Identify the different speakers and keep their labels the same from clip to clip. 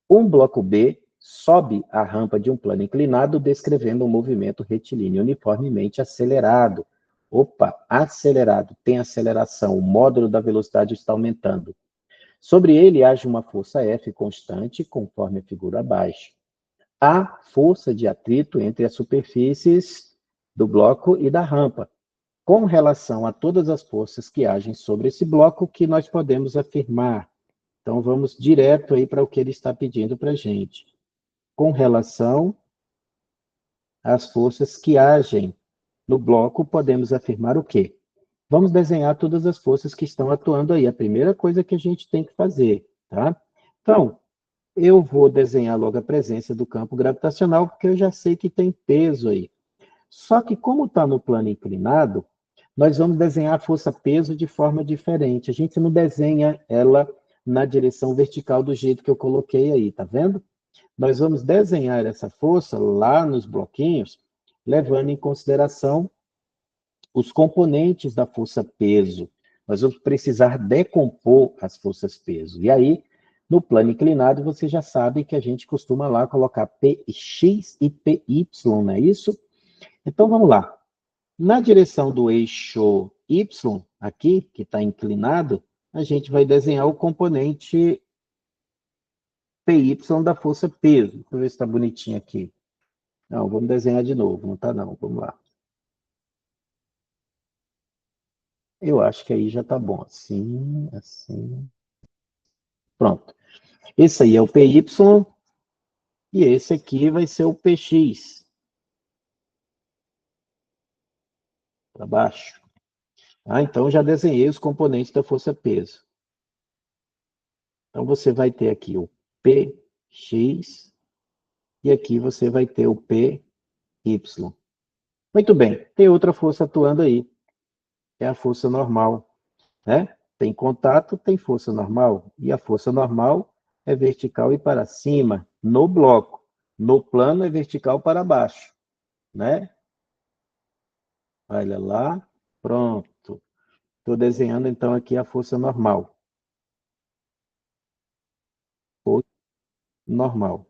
Speaker 1: Um bloco B sobe a rampa de um plano inclinado, descrevendo um movimento retilíneo uniformemente acelerado. Opa, acelerado, tem aceleração, o módulo da velocidade está aumentando. Sobre ele age uma força F constante, conforme a figura abaixo. Há força de atrito entre as superfícies do bloco e da rampa. Com relação a todas as forças que agem sobre esse bloco, que nós podemos afirmar. Então, vamos direto aí para o que ele está pedindo para a gente. Com relação às forças que agem no bloco, podemos afirmar o quê? Vamos desenhar todas as forças que estão atuando aí. A primeira coisa que a gente tem que fazer, tá? Então, eu vou desenhar logo a presença do campo gravitacional, porque eu já sei que tem peso aí. Só que como está no plano inclinado, nós vamos desenhar a força-peso de forma diferente. A gente não desenha ela na direção vertical do jeito que eu coloquei aí, tá vendo? Nós vamos desenhar essa força lá nos bloquinhos, levando em consideração os componentes da força-peso. Nós vamos precisar decompor as forças-peso. E aí, no plano inclinado, você já sabe que a gente costuma lá colocar Px e Py, não é isso? Então, vamos lá. Na direção do eixo Y, aqui, que está inclinado, a gente vai desenhar o componente Py da força-peso. Deixa eu ver se está bonitinho aqui. Não, vamos desenhar de novo. Não está não, vamos lá. Eu acho que aí já está bom. Assim, assim. Pronto. Esse aí é o Py e esse aqui vai ser o Px. Para baixo. Ah, então já desenhei os componentes da força-peso. Então você vai ter aqui o Px e aqui você vai ter o Py. Muito bem, tem outra força atuando aí, que é a força normal, né? Tem contato, tem força normal, e a força normal é vertical e para cima, no bloco. No plano é vertical para baixo, né? Olha lá, pronto. Estou desenhando então aqui a força normal. Força normal.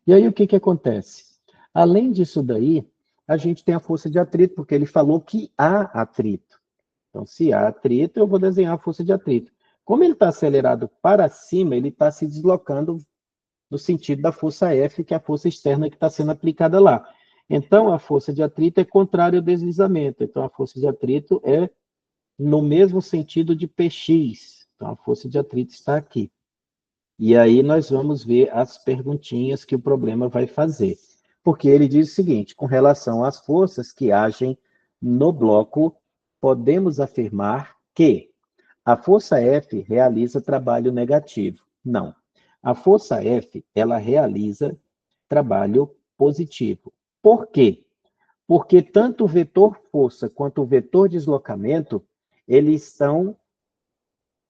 Speaker 1: E aí o que acontece? Além disso daí, a gente tem a força de atrito, porque ele falou que há atrito. Então, se há atrito, eu vou desenhar a força de atrito. Como ele está acelerado para cima, ele está se deslocando no sentido da força F, que é a força externa que está sendo aplicada lá. Então, a força de atrito é contrária ao deslizamento. Então, a força de atrito é no mesmo sentido de Px. Então, a força de atrito está aqui. E aí nós vamos ver as perguntinhas que o problema vai fazer. Porque ele diz o seguinte, com relação às forças que agem no bloco, podemos afirmar que a força F realiza trabalho negativo. Não. A força F, ela realiza trabalho positivo. Por quê? Porque tanto o vetor força quanto o vetor deslocamento, eles estão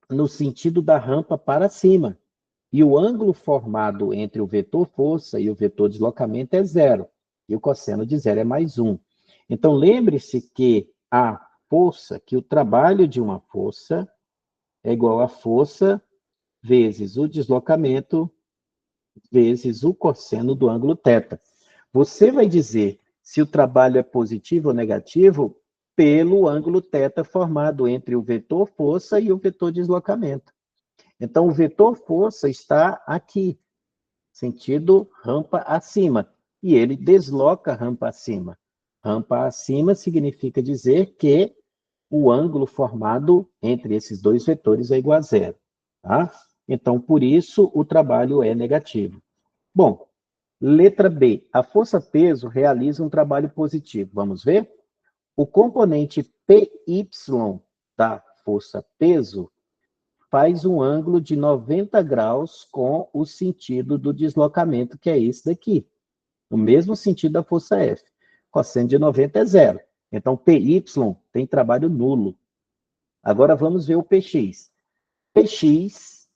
Speaker 1: no sentido da rampa para cima. E o ângulo formado entre o vetor força e o vetor deslocamento é zero. E o cosseno de zero é mais 1. Então, lembre-se que a força, que o trabalho de uma força é igual a força vezes o deslocamento vezes o cosseno do ângulo θ. Você vai dizer se o trabalho é positivo ou negativo pelo ângulo θ formado entre o vetor força e o vetor deslocamento. Então, o vetor força está aqui, sentido rampa acima, e ele desloca rampa acima. Rampa acima significa dizer que o ângulo formado entre esses dois vetores é igual a zero. Tá? Então, por isso, o trabalho é negativo. Bom, letra B. A força-peso realiza um trabalho positivo. Vamos ver? O componente PY da força-peso faz um ângulo de 90 graus com o sentido do deslocamento, que é esse daqui. O mesmo sentido da força F. Cosseno de 90 é zero. Então, PY tem trabalho nulo. Agora, vamos ver o PX. PX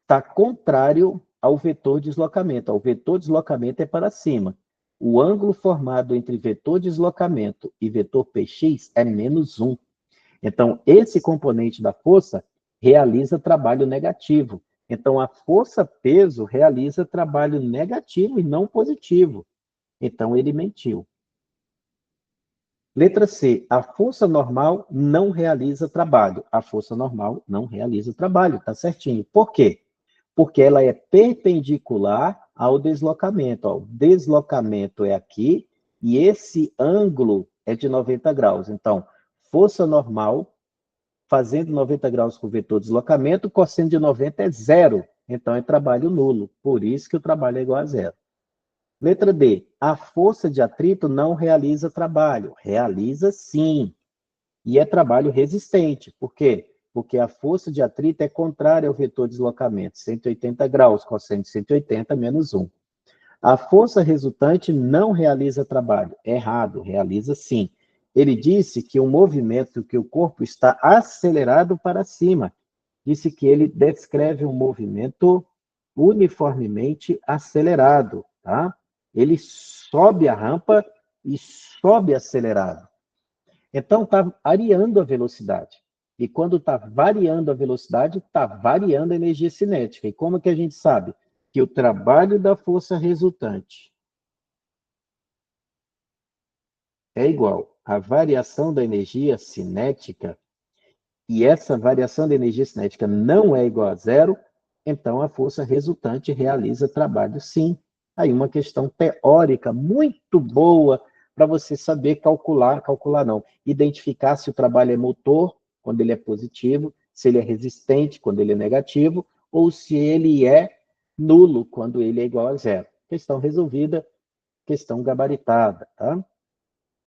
Speaker 1: está contrário ao vetor deslocamento. O vetor deslocamento é para cima. O ângulo formado entre vetor deslocamento e vetor PX é menos 1. Então, esse componente da força realiza trabalho negativo. Então, a força-peso realiza trabalho negativo e não positivo. Então, ele mentiu. Letra C. A força normal não realiza trabalho. A força normal não realiza trabalho, tá certinho. Por quê? Porque ela é perpendicular ao deslocamento. Ó. O deslocamento é aqui e esse ângulo é de 90 graus. Então, força normal fazendo 90 graus com o vetor deslocamento, cosseno de 90 é zero. Então, é trabalho nulo. Por isso que o trabalho é igual a zero. Letra D. A força de atrito não realiza trabalho. Realiza sim. E é trabalho resistente. Por quê? Porque a força de atrito é contrária ao vetor deslocamento. 180 graus, cosseno de 180 menos 1. A força resultante não realiza trabalho. Errado, realiza sim. Ele disse que o movimento, que o corpo está acelerado para cima. Disse que ele descreve um movimento uniformemente acelerado, tá? Ele sobe a rampa e sobe acelerado. Então, está variando a velocidade. E quando está variando a velocidade, está variando a energia cinética. E como que a gente sabe? Que o trabalho da força resultante é igual à variação da energia cinética, e essa variação da energia cinética não é igual a zero, então a força resultante realiza trabalho sim. Aí uma questão teórica muito boa para você saber calcular não, identificar se o trabalho é motor, quando ele é positivo, se ele é resistente, quando ele é negativo, ou se ele é nulo, quando ele é igual a zero. Questão resolvida, questão gabaritada, tá?